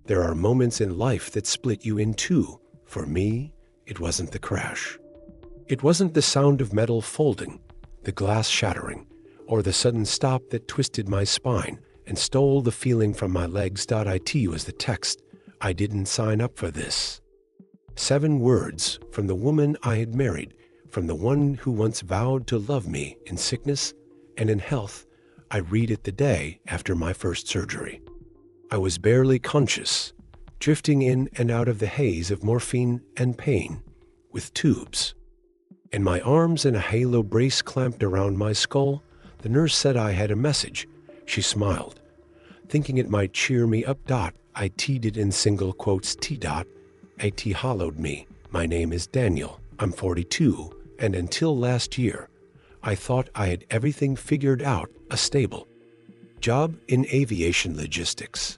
There are moments in life that split you in two. For me, it wasn't the crash. It wasn't the sound of metal folding, the glass shattering, or the sudden stop that twisted my spine and stole the feeling from my legs. It was the text. I didn't sign up for this. 7 words from the woman I had married, from the one who once vowed to love me in sickness and in health. I read it the day after my first surgery. I was barely conscious, drifting in and out of the haze of morphine and pain, with tubes. In my arms and a halo brace clamped around my skull, the nurse said I had a message. She smiled, thinking it might cheer me up. I teed it in single quotes. It hollowed me. My name is Daniel. I'm 42, and until last year, I thought I had everything figured out. A stable job in aviation logistics,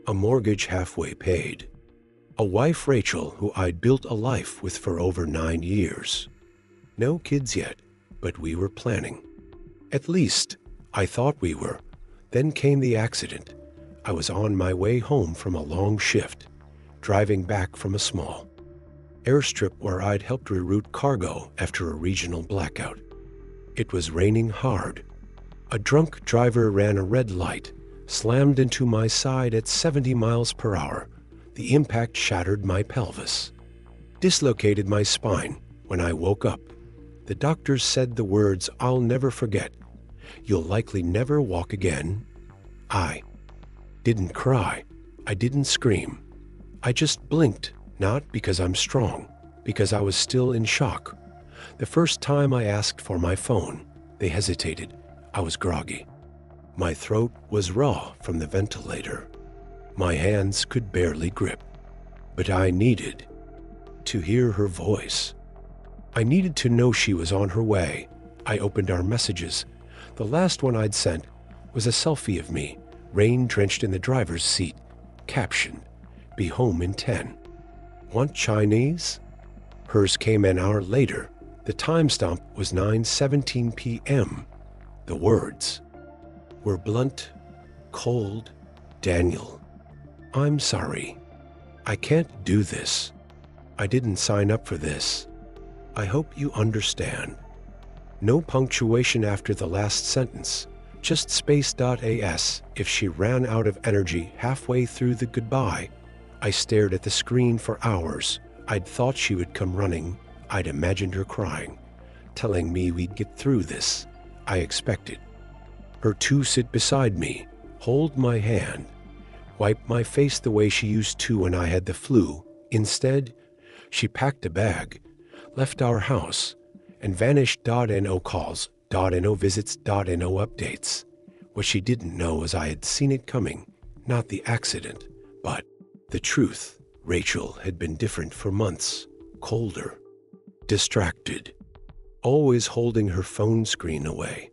a mortgage halfway paid, a wife, Rachel, who I'd built a life with for over 9 years. No kids yet, but we were planning. At least, I thought we were. Then came the accident. I was on my way home from a long shift, driving back from a small airstrip where I'd helped reroute cargo after a regional blackout. It was raining hard. A drunk driver ran a red light, slammed into my side at 70 miles per hour. The impact shattered my pelvis, dislocated my spine. When I woke up, the doctors said the words I'll never forget. You'll likely never walk again. I didn't cry. I didn't scream. I just blinked, not because I'm strong, because I was still in shock. The first time I asked for my phone, they hesitated. I was groggy. My throat was raw from the ventilator. My hands could barely grip. But I needed to hear her voice. I needed to know she was on her way. I opened our messages. The last one I'd sent was a selfie of me, rain-drenched in the driver's seat, captioned, "Be home in 10. Want Chinese?" Hers came an hour later. The timestamp was 9:17 p.m. The words were blunt, cold. Daniel, I'm sorry. I can't do this. I didn't sign up for this. I hope you understand. No punctuation after the last sentence, just space. As if she ran out of energy halfway through the goodbye. I stared at the screen for hours. I'd thought she would come running. I'd imagined her crying, telling me we'd get through this. I expected her to sit beside me, hold my hand, wipe my face the way she used to when I had the flu. Instead, she packed a bag, left our house, and vanished. No calls, no visits, no updates. What she didn't know was I had seen it coming, not the accident, but the truth. Rachel had been different for months, colder, distracted, always holding her phone screen away,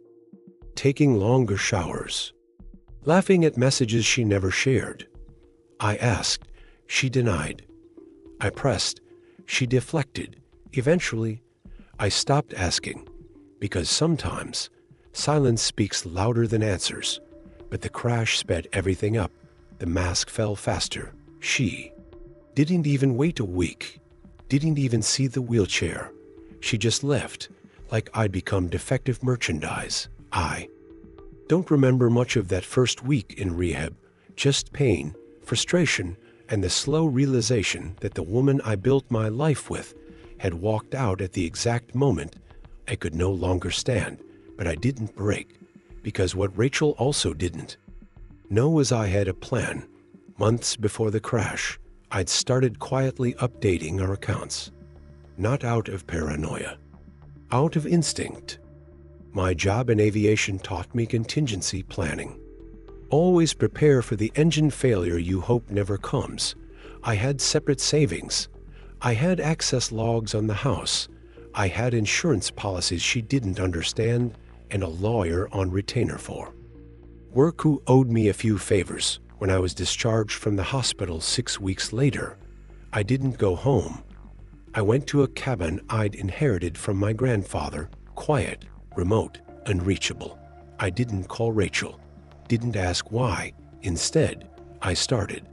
taking longer showers, laughing at messages she never shared. I asked, she denied. I pressed, she deflected. Eventually, I stopped asking, because sometimes silence speaks louder than answers. But the crash sped everything up. The mask fell faster. She didn't even wait a week, didn't even see the wheelchair. She just left, like I'd become defective merchandise. I don't remember much of that first week in rehab, just pain, frustration, and the slow realization that the woman I built my life with had walked out at the exact moment I could no longer stand. But I didn't break, because what Rachel also didn't know was I had a plan. Months before the crash, I'd started quietly updating our accounts, not out of paranoia, out of instinct. My job in aviation taught me contingency planning. Always prepare for the engine failure you hope never comes. I had separate savings. I had access logs on the house. I had insurance policies she didn't understand and a lawyer on retainer for. Work who owed me a few favors. When I was discharged from the hospital 6 weeks later, I didn't go home. I went to a cabin I'd inherited from my grandfather, quiet, remote, unreachable. I didn't call Rachel, didn't ask why. Instead, I started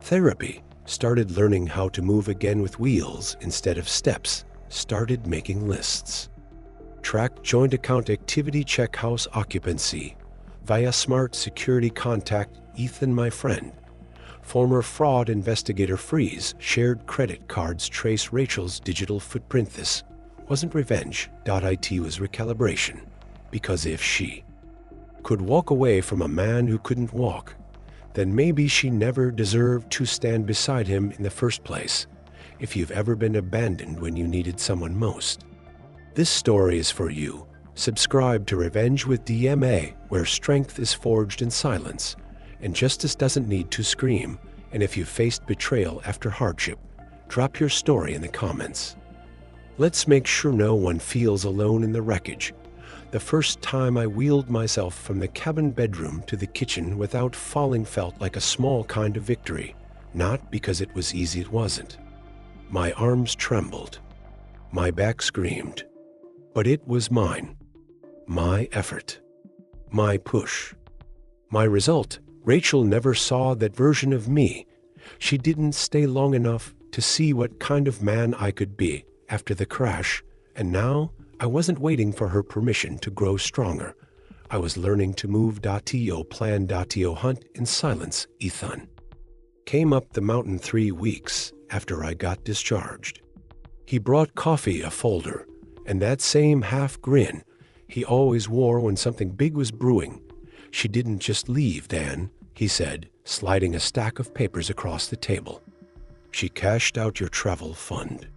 Therapy, started learning how to move again with wheels instead of steps, started making lists. Tracked joint account activity, check house occupancy. Via smart security contact Ethan, my friend. Former fraud investigator freeze, shared credit cards trace Rachel's digital footprint. This wasn't revenge. It was recalibration. Because if she could walk away from a man who couldn't walk, then maybe she never deserved to stand beside him in the first place. If you've ever been abandoned when you needed someone most, this story is for you. Subscribe to Revenge with DMA, where strength is forged in silence, and justice doesn't need to scream. And if you faced betrayal after hardship, drop your story in the comments. Let's make sure no one feels alone in the wreckage. The first time I wheeled myself from the cabin bedroom to the kitchen without falling felt like a small kind of victory. Not because it was easy, it wasn't. My arms trembled. My back screamed. But it was mine. My effort. My push. My result. Rachel never saw that version of me. She didn't stay long enough to see what kind of man I could be after the crash, and now I wasn't waiting for her permission to grow stronger. I was learning to move. Plan. Hunt in silence. Ethan came up the mountain 3 weeks after I got discharged. He brought coffee, a folder, and that same half grin he always wore when something big was brewing. She didn't just leave, Dan, he said, sliding a stack of papers across the table. She cashed out your travel fund,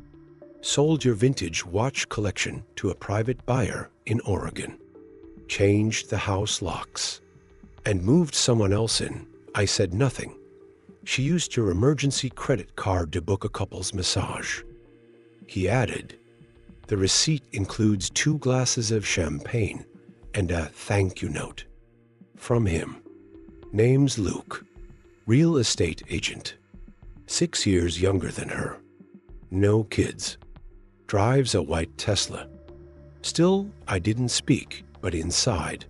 sold your vintage watch collection to a private buyer in Oregon, changed the house locks, and moved someone else in. I said nothing. She used your emergency credit card to book a couple's massage. He added, the receipt includes 2 glasses of champagne and a thank you note from him. Name's Luke, real estate agent, 6 years younger than her, no kids, drives a white Tesla. Still, I didn't speak, but inside,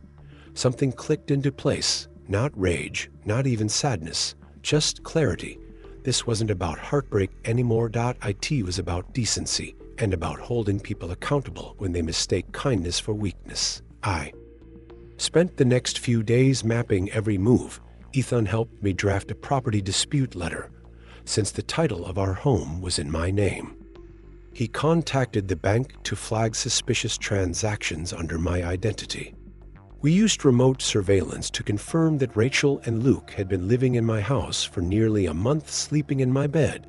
something clicked into place. Not rage, not even sadness, just clarity. This wasn't about heartbreak anymore. It was about decency and about holding people accountable when they mistake kindness for weakness. I spent the next few days mapping every move. Ethan helped me draft a property dispute letter, since the title of our home was in my name. He contacted the bank to flag suspicious transactions under my identity. We used remote surveillance to confirm that Rachel and Luke had been living in my house for nearly a month, sleeping in my bed,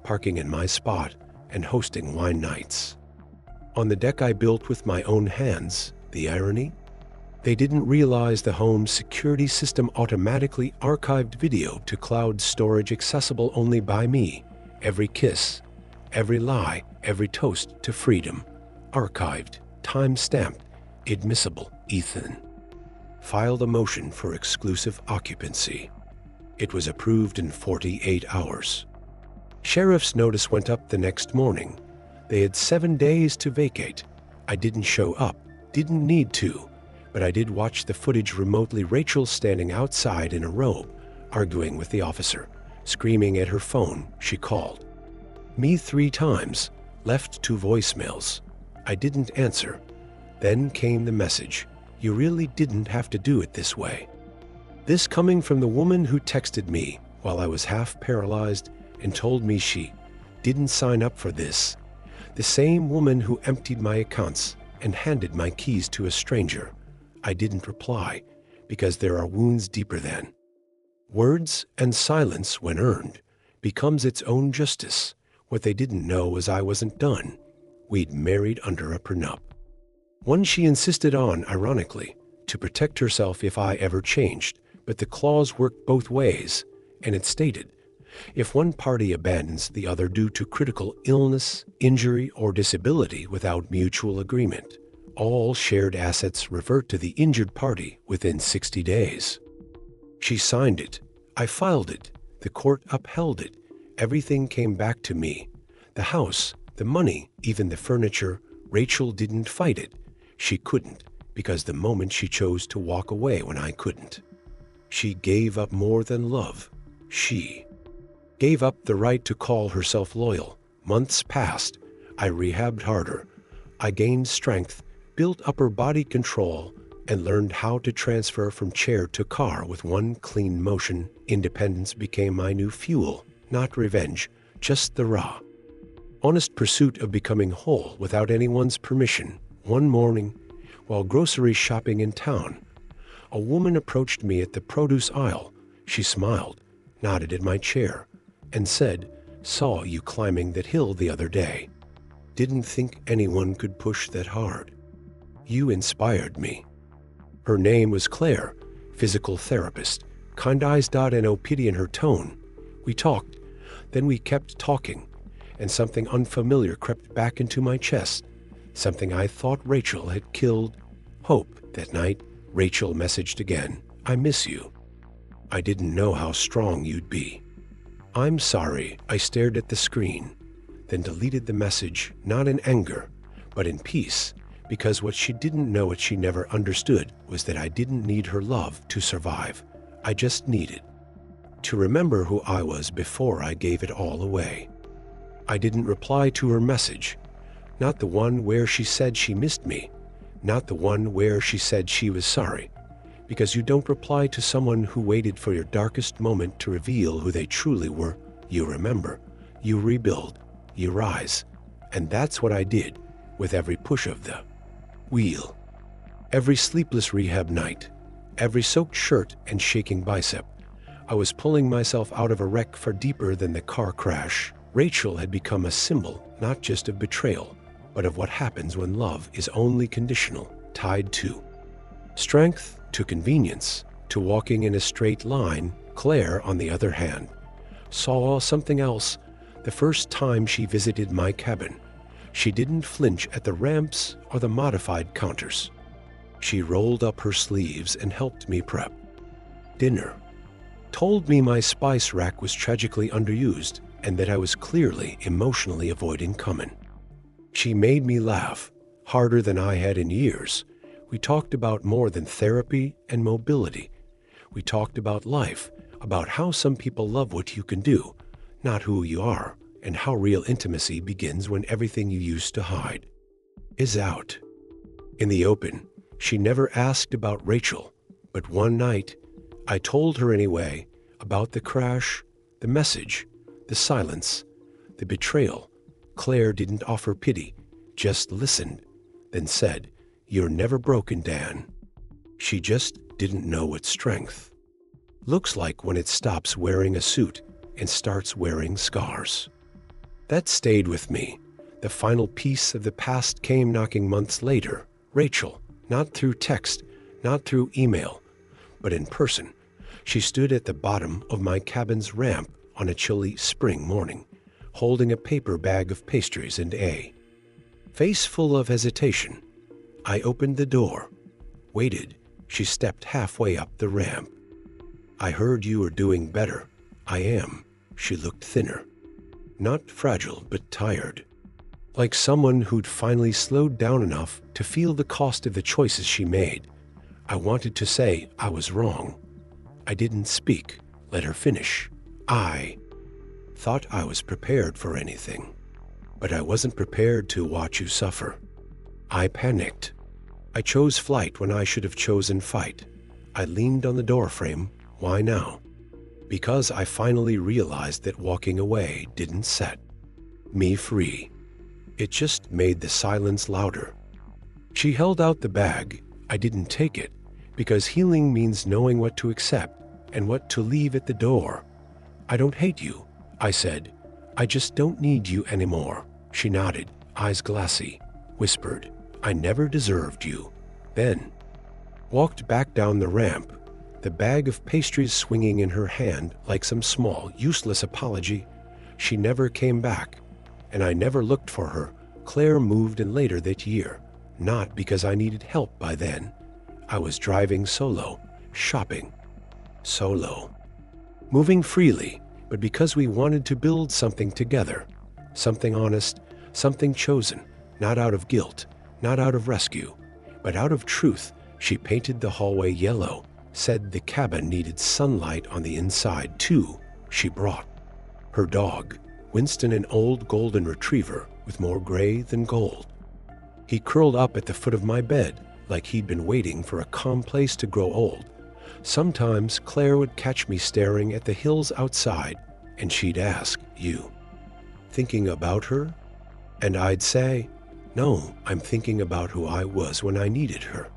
parking in my spot, and hosting wine nights on the deck I built with my own hands. The irony? They didn't realize the home's security system automatically archived video to cloud storage accessible only by me. Every kiss, every lie, every toast to freedom. Archived, time-stamped, admissible. Ethan filed a motion for exclusive occupancy. It was approved in 48 hours. Sheriff's notice went up the next morning. They had 7 days to vacate. I didn't show up, didn't need to, but I did watch the footage remotely. Rachel standing outside in a robe, arguing with the officer, screaming at her phone. She called me 3 times, left 2 voicemails. I didn't answer. Then came the message, you really didn't have to do it this way. This coming from the woman who texted me while I was half paralyzed and told me she didn't sign up for this. The same woman who emptied my accounts and handed my keys to a stranger. I didn't reply because there are wounds deeper than words, and silence, when earned, becomes its own justice. What they didn't know was I wasn't done. We'd married under a prenup. One she insisted on, ironically, to protect herself if I ever changed, but the clause worked both ways, and it stated, if one party abandons the other due to critical illness, injury, or disability without mutual agreement, all shared assets revert to the injured party within 60 days. She signed it. I filed it. The court upheld it. Everything came back to me. The house, the money, even the furniture. Rachel didn't fight it. She couldn't, because the moment she chose to walk away when I couldn't. She gave up more than love. She Gave up the right to call herself loyal. Months passed. I rehabbed harder. I gained strength, built upper body control, and learned how to transfer from chair to car with one clean motion. Independence became my new fuel, not revenge, just the raw, honest pursuit of becoming whole without anyone's permission. One morning, while grocery shopping in town, a woman approached me at the produce aisle. She smiled, nodded at my chair, and said, "Saw you climbing that hill the other day. Didn't think anyone could push that hard. You inspired me." Her name was Claire, physical therapist, kind eyes, no pity in her tone. We talked, then we kept talking, and something unfamiliar crept back into my chest, something I thought Rachel had killed. Hope. That night, Rachel messaged again, "I miss you. I didn't know how strong you'd be." "I'm sorry." I stared at the screen, then deleted the message, not in anger, but in peace, because what she didn't know, what she never understood, was that I didn't need her love to survive. I just needed to remember who I was before I gave it all away. I didn't reply to her message, not the one where she said she missed me, not the one where she said she was sorry, because you don't reply to someone who waited for your darkest moment to reveal who they truly were. You remember, you rebuild, you rise, and that's what I did with every push of the wheel. Every sleepless rehab night, every soaked shirt and shaking bicep, I was pulling myself out of a wreck far deeper than the car crash. Rachel had become a symbol, not just of betrayal, but of what happens when love is only conditional, tied to strength, to convenience, to walking in a straight line. Claire, on the other hand, saw something else. The first time she visited my cabin, she didn't flinch at the ramps or the modified counters. She rolled up her sleeves and helped me prep dinner, told me my spice rack was tragically underused and that I was clearly emotionally avoiding coming. She made me laugh, harder than I had in years. We talked about more than therapy and mobility. We talked about life, about how some people love what you can do, not who you are, and how real intimacy begins when everything you used to hide is out in the open. She never asked about Rachel, but one night, I told her anyway, about the crash, the message, the silence, the betrayal. Claire didn't offer pity, just listened, then said, "You're never broken, Dan." She just didn't know what strength looks like when it stops wearing a suit and starts wearing scars. That stayed with me. The final piece of the past came knocking months later. Rachel, not through text, not through email, but in person. She stood at the bottom of my cabin's ramp on a chilly spring morning, holding a paper bag of pastries and a face full of hesitation. I opened the door, waited. She stepped halfway up the ramp. "I heard you were doing better." "I am." She looked thinner, not fragile, but tired, like someone who'd finally slowed down enough to feel the cost of the choices she made. I wanted to say I was wrong. I didn't speak. Let her finish. I thought I was prepared for anything, but I wasn't prepared to watch you suffer. I panicked. I chose flight when I should have chosen fight. I leaned on the doorframe. Why now? Because I finally realized that walking away didn't set me free. It just made the silence louder. She held out the bag. I didn't take it, because healing means knowing what to accept and what to leave at the door. "I don't hate you," I said. "I just don't need you anymore." She nodded, eyes glassy, whispered, "I never deserved you." Then walked back down the ramp, the bag of pastries swinging in her hand like some small, useless apology. She never came back, and I never looked for her. Claire moved in later that year, not because I needed help by then. I was driving solo, shopping solo, moving freely, but because we wanted to build something together, something honest, something chosen, not out of guilt, not out of rescue, but out of truth. She painted the hallway yellow, said the cabin needed sunlight on the inside too. She brought Her dog, Winston, an old golden retriever with more gray than gold. He curled up at the foot of my bed like he'd been waiting for a calm place to grow old. Sometimes Claire would catch me staring at the hills outside, and she'd ask, "You thinking about her?" And I'd say, "No, I'm thinking about who I was when I needed her."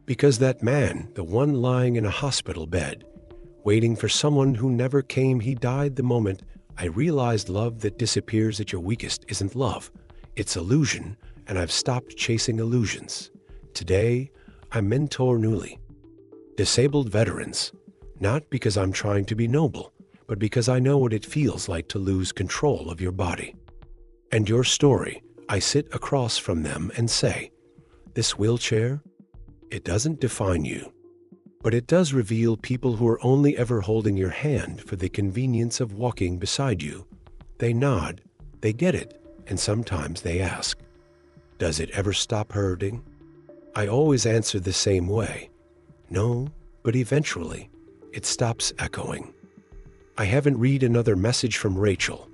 Because that man, the one lying in a hospital bed, waiting for someone who never came, he died the moment I realized love that disappears at your weakest isn't love. It's illusion, and I've stopped chasing illusions. Today, I mentor newly disabled veterans, not because I'm trying to be noble, but because I know what it feels like to lose control of your body. And your story, I sit across from them and say, this wheelchair, it doesn't define you, but it does reveal people who are only ever holding your hand for the convenience of walking beside you. They nod, they get it, and sometimes they ask, does it ever stop hurting? I always answer the same way. No, but eventually, it stops echoing. I haven't read another message from Rachel.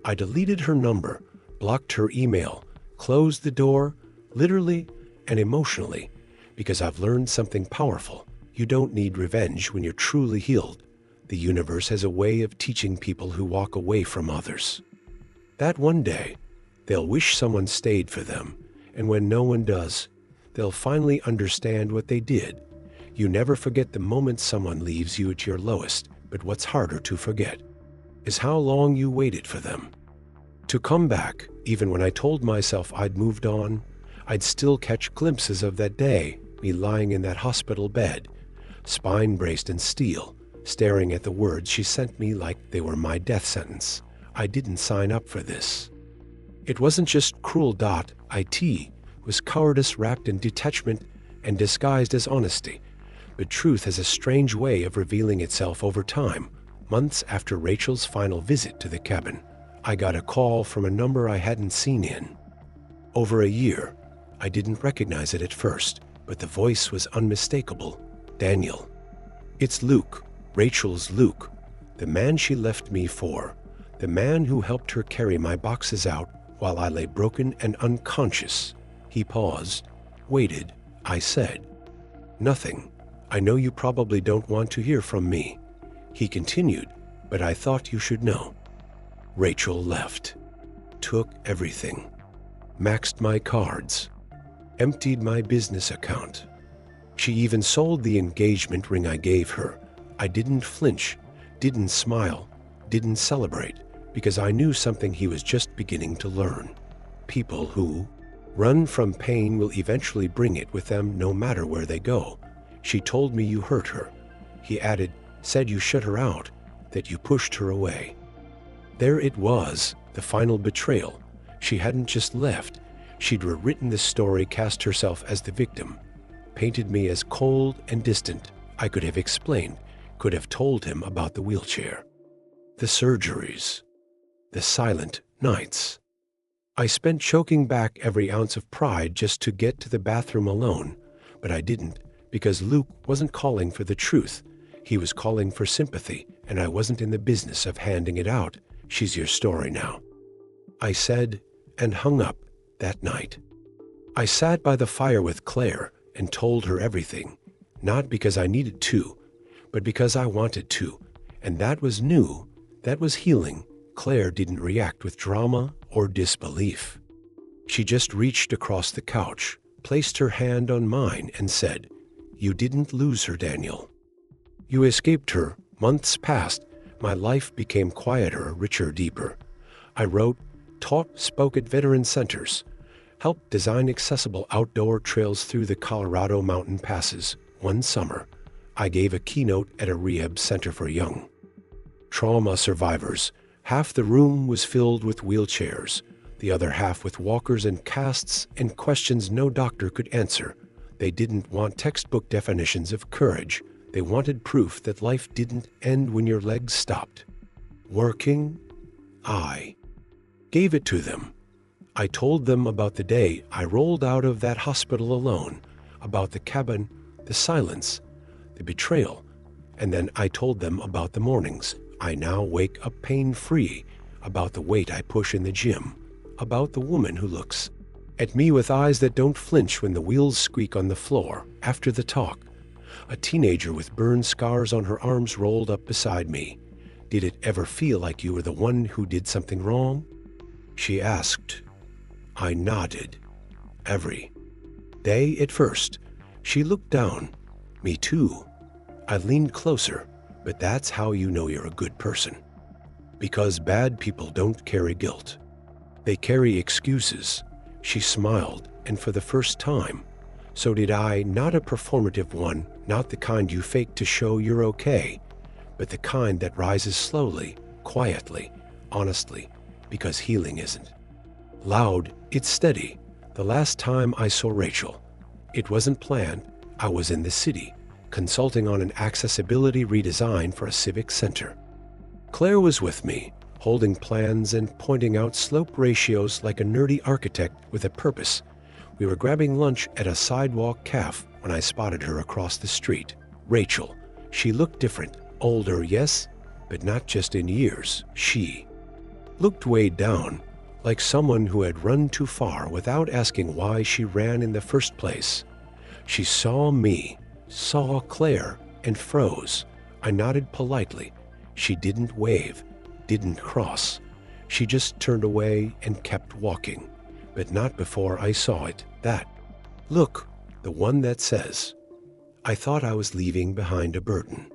I deleted her number, blocked her email, closed the door, literally and emotionally, because I've learned something powerful. You don't need revenge when you're truly healed. The universe has a way of teaching people who walk away from others that one day, they'll wish someone stayed for them, and when no one does, they'll finally understand what they did. You never forget the moment someone leaves you at your lowest, but what's harder to forget is how long you waited for them to come back. Even when I told myself I'd moved on, I'd still catch glimpses of that day, me lying in that hospital bed, spine braced in steel, staring at the words she sent me like they were my death sentence. I didn't sign up for this. It wasn't just cruel. It was cowardice wrapped in detachment and disguised as honesty. But truth has a strange way of revealing itself over time. Months after Rachel's final visit to the cabin, I got a call from a number I hadn't seen in over a year. I didn't recognize it at first, but the voice was unmistakable. Daniel. It's Luke, Rachel's Luke, the man she left me for, the man who helped her carry my boxes out while I lay broken and unconscious. He paused, waited. I said, nothing. I know you probably don't want to hear from me. He continued, but I thought you should know. Rachel left, took everything, maxed my cards, emptied my business account. She even sold the engagement ring I gave her. I didn't flinch, didn't smile, didn't celebrate, because I knew something he was just beginning to learn. People who run from pain will eventually bring it with them no matter where they go. She told me you hurt her. He added, said you shut her out, that you pushed her away. There it was, the final betrayal. She hadn't just left. She'd rewritten the story, cast herself as the victim, painted me as cold and distant. I could have explained, could have told him about the wheelchair, the surgeries, the silent nights I spent choking back every ounce of pride just to get to the bathroom alone. But I didn't, because Luke wasn't calling for the truth. He was calling for sympathy, and I wasn't in the business of handing it out. She's your story now, I said, and hung up that night. I sat by the fire with Claire and told her everything, not because I needed to, but because I wanted to, and that was new, that was healing. Claire didn't react with drama or disbelief. She just reached across the couch, placed her hand on mine, and said, "You didn't lose her, Daniel. You escaped her. Months passed. My life became quieter, richer, deeper. I wrote, taught, spoke at veteran centers, helped design accessible outdoor trails through the Colorado mountain passes. One summer, I gave a keynote at a rehab center for young trauma survivors. Half the room was filled with wheelchairs, the other half with walkers and casts and questions no doctor could answer. They didn't want textbook definitions of courage. They wanted proof that life didn't end when your legs stopped working. I gave it to them. I told them about the day I rolled out of that hospital alone, about the cabin, the silence, the betrayal, and then I told them about the mornings I now wake up pain-free about the weight I push in the gym, about the woman who looks at me with eyes that don't flinch when the wheels squeak on the floor after the talk. A teenager with burn scars on her arms rolled up beside me. "Did it ever feel like you were the one who did something wrong?" she asked. I nodded. Every day at first. She looked down. Me too. I leaned closer, but that's how you know you're a good person. Because bad people don't carry guilt. They carry excuses. She smiled, and for the first time, so did I, not a performative one, not the kind you fake to show you're okay, but the kind that rises slowly, quietly, honestly, because healing isn't loud, it's steady. The last time I saw Rachel, it wasn't planned. I was in the city, consulting on an accessibility redesign for a civic center. Claire was with me, holding plans and pointing out slope ratios like a nerdy architect with a purpose. We were grabbing lunch at a sidewalk cafe when I spotted her across the street. Rachel. She looked different. Older, yes, but not just in years. She looked weighed down, like someone who had run too far without asking why she ran in the first place. She saw me, saw Claire, and froze. I nodded politely. She didn't wave, didn't cross. She just turned away and kept walking. But not before I saw it. That look, the one that says, I thought I was leaving behind a burden.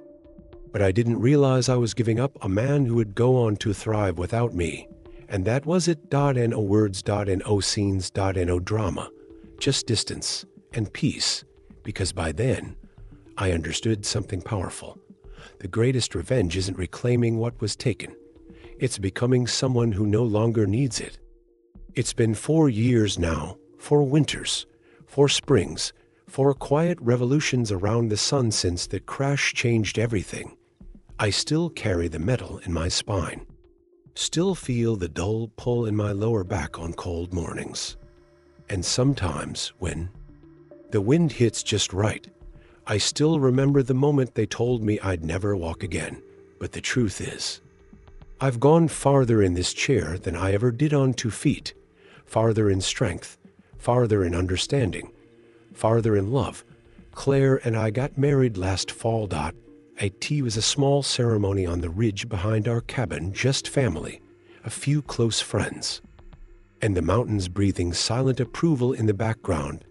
But I didn't realize I was giving up a man who would go on to thrive without me. And that was it. No words, no scenes, no drama. Just distance and peace. Because by then, I understood something powerful. The greatest revenge isn't reclaiming what was taken. It's becoming someone who no longer needs it. It's been 4 years now, 4 winters, 4 springs, 4 quiet revolutions around the sun since the crash changed everything. I still carry the metal in my spine. Still feel the dull pull in my lower back on cold mornings. And sometimes when the wind hits just right, I still remember the moment they told me I'd never walk again. But the truth is, I've gone farther in this chair than I ever did on 2 feet. Farther in strength, farther in understanding, farther in love. Claire and I got married last fall. It was a small ceremony on the ridge behind our cabin, just family, a few close friends, and the mountains breathing silent approval in the background.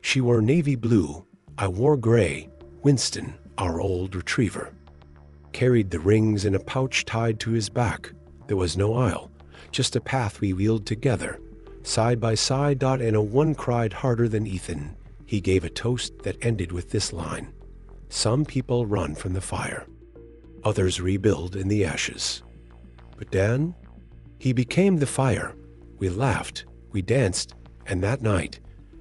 She wore navy blue, I wore gray. Winston, our old retriever, carried the rings in a pouch tied to his back. There was no aisle, just a path we wheeled together, side by side. And one cried harder than Ethan. He gave a toast that ended with this line: some people run from the fire, others rebuild in the ashes. But Dan, he became the fire. We laughed, we danced, and that night,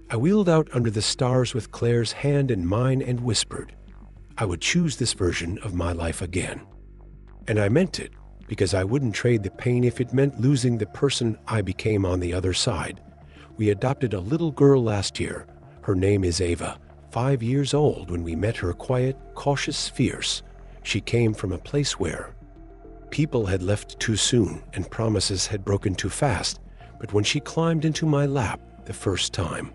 I wheeled out under the stars with Claire's hand in mine and whispered, I would choose this version of my life again. And I meant it, because I wouldn't trade the pain if it meant losing the person I became on the other side. We adopted a little girl last year. Her name is Ava, 5 years old when we met her, quiet, cautious, fierce. She came from a place where people had left too soon and promises had broken too fast. But when she climbed into my lap the first time,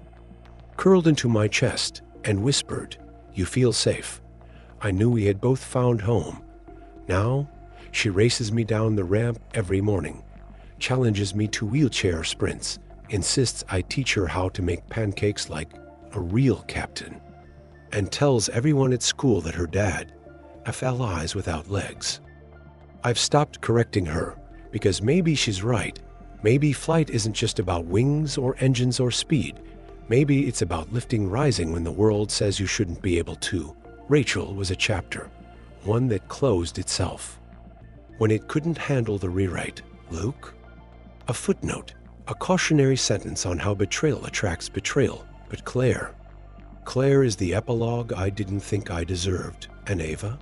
curled into my chest and whispered, you feel safe, I knew we had both found home. Now, she races me down the ramp every morning, challenges me to wheelchair sprints, insists I teach her how to make pancakes like a real captain, and tells everyone at school that her dad, FLIs without legs. I've stopped correcting her, because maybe she's right. Maybe flight isn't just about wings or engines or speed. Maybe it's about lifting, rising when the world says you shouldn't be able to. Rachel was a chapter, one that closed itself when it couldn't handle the rewrite. Luke? A footnote, a cautionary sentence on how betrayal attracts betrayal. But Claire is the epilogue I didn't think I deserved. And Ava?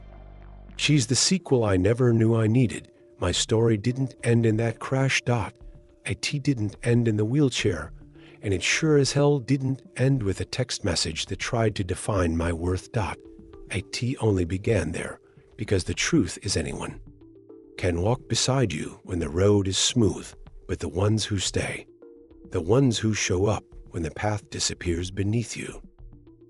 She's the sequel I never knew I needed. My story didn't end in that crash. It didn't end in the wheelchair. And it sure as hell didn't end with a text message that tried to define my worth. It only began there, because the truth is anyone can walk beside you when the road is smooth, but the ones who stay, the ones who show up when the path disappears beneath you,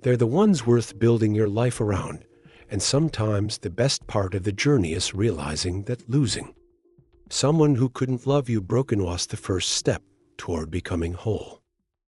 they're the ones worth building your life around. And sometimes the best part of the journey is realizing that losing someone who couldn't love you broken was the first step toward becoming whole.